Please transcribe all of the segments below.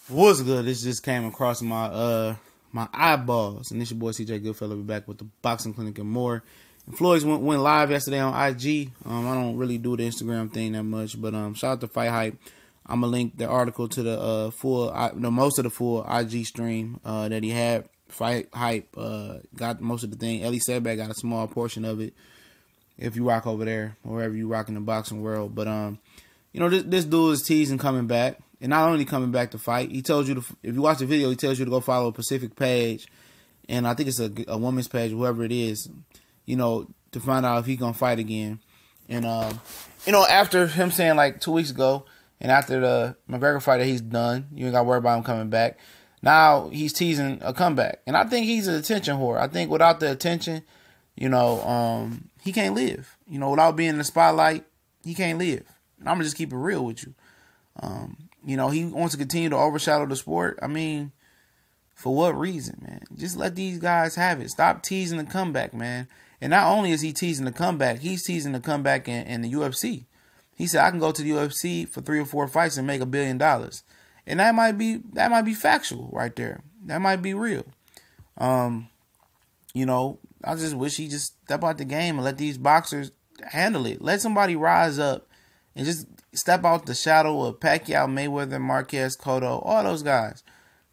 What's good? This just came across my eyeballs, and this your boy CJ Goodfellow. Be back with the boxing clinic and more. And Floyd went live yesterday on IG. I don't really do the Instagram thing that much, but shout out to Fight Hype. I'm gonna link the article to the most of the full IG stream that he had. Fight Hype got most of the thing. Ellie Setback got a small portion of it. If you rock over there, wherever you rock in the boxing world, but this dude is teasing coming back. And not only coming back to fight, he tells you to, if you watch the video, he tells you to go follow a Pacific page, and I think it's a woman's page, whoever it is, to find out if he's gonna fight again. And after him saying like 2 weeks ago, and after the McGregor fight that he's done, you ain't got to worry about him coming back. Now he's teasing a comeback, and I think he's an attention whore. I think without the attention, he can't live. Without being in the spotlight, he can't live. And I'm gonna just keep it real with you. He wants to continue to overshadow the sport. I mean, for what reason, man? Just let these guys have it. Stop teasing the comeback, man. And not only is he teasing the comeback, he's teasing the comeback in the UFC. He said, I can go to the UFC for 3 or 4 fights and make $1 billion. And that might be factual right there. That might be real. I just wish he just step out the game and let these boxers handle it. Let somebody rise up and just step out the shadow of Pacquiao, Mayweather, Marquez, Cotto, all those guys.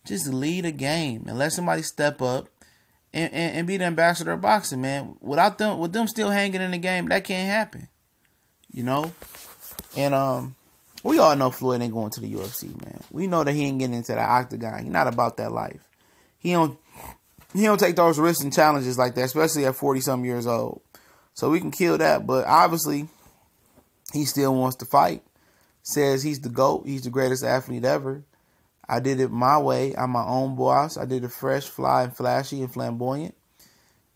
Just lead a game and let somebody step up and be the ambassador of boxing, man. With them still hanging in the game, that can't happen. And we all know Floyd ain't going to the UFC, man. We know that he ain't getting into the octagon. He's not about that life. He don't take those risks and challenges like that, especially at 40-something years old. So we can kill that, but obviously he still wants to fight. Says he's the GOAT. He's the greatest athlete ever. I did it my way. I'm my own boss. I did it fresh, fly, and flashy, and flamboyant.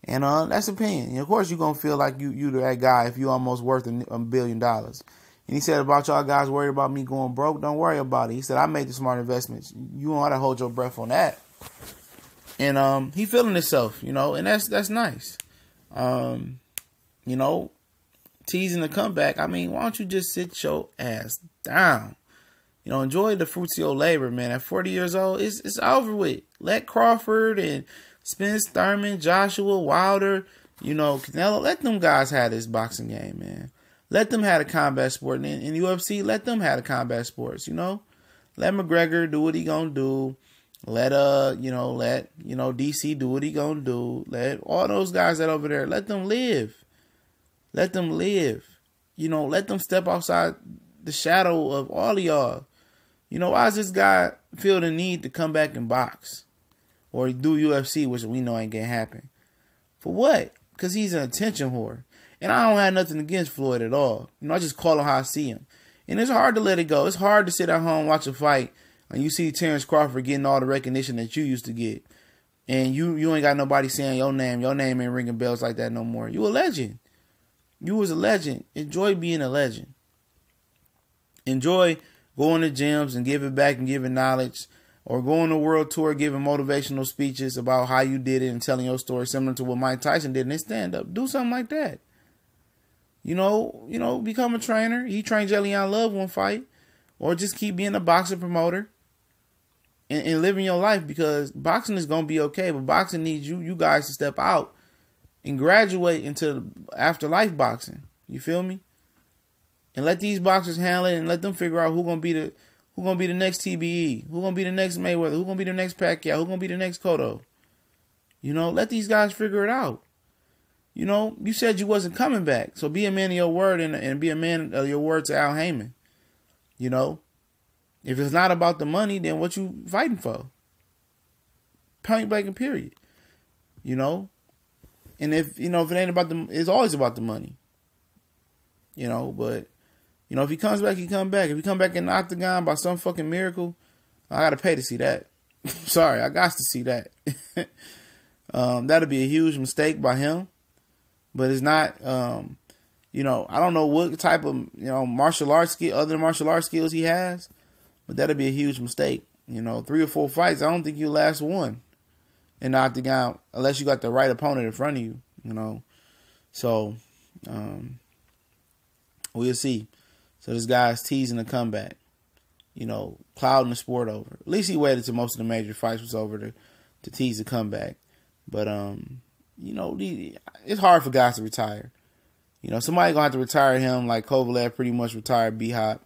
And that's opinion. And of course, you're going to feel like you that guy if you're almost worth $1 billion. And he said about y'all guys worried about me going broke. Don't worry about it. He said, I made the smart investments. You don't have to hold your breath on that. And he feeling himself, and that's nice. Teasing the comeback. I mean, why don't you just sit your ass down? Enjoy the fruits of your labor, man. At 40 years old, it's over with. Let Crawford and Spence Thurman, Joshua Wilder, Canelo, let them guys have this boxing game, man. Let them have a combat sport. And in UFC, let them have the combat sports, Let McGregor do what he gonna do. Let DC do what he gonna do. Let all those guys that over there, let them live. Let them live. Let them step outside the shadow of all of y'all. Why does this guy feel the need to come back and box? Or do UFC, which we know ain't gonna happen. For what? Because he's an attention whore. And I don't have nothing against Floyd at all. I just call him how I see him. And it's hard to let it go. It's hard to sit at home and watch a fight and you see Terrence Crawford getting all the recognition that you used to get. And you ain't got nobody saying your name. Your name ain't ringing bells like that no more. You a legend. You was a legend. Enjoy being a legend. Enjoy going to gyms and giving back and giving knowledge, or going to world tour giving motivational speeches about how you did it and telling your story similar to what Mike Tyson did in his stand-up. Do something like that. Become a trainer. He trained Jellion Love one fight, or just keep being a boxing promoter and living your life, because boxing is going to be okay, but boxing needs you guys to step out and graduate into afterlife boxing. You feel me? And let these boxers handle it, and let them figure out who's gonna be the next TBE, who's gonna be the next Mayweather, who's gonna be the next Pacquiao, who's gonna be the next Cotto. Let these guys figure it out. You said you wasn't coming back, so be a man of your word and be a man of your word to Al Heyman. If it's not about the money, then what you fighting for? Point blank and period. And if it ain't about it's always about the money. But if he comes back, he come back. If he come back in the octagon by some fucking miracle, I gotta pay to see that. Sorry, I got to see that. That'll be a huge mistake by him. But it's not. I don't know what type of martial arts skill, other martial arts skills he has, but that'll be a huge mistake. 3 or 4 fights, I don't think you'll last one in the octagon unless you got the right opponent in front of you. So we'll see. So this guy's teasing a comeback. clouding the sport over. At least he waited till most of the major fights was over to tease a comeback. But it's hard for guys to retire. Somebody gonna have to retire him, like Kovalev pretty much retired B-Hop.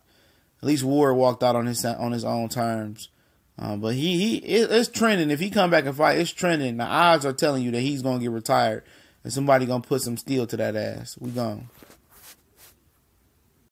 At least Ward walked out on his own terms. But it's trending. If he come back and fight, it's trending. The odds are telling you that he's gonna get retired, and somebody gonna put some steel to that ass. We gone.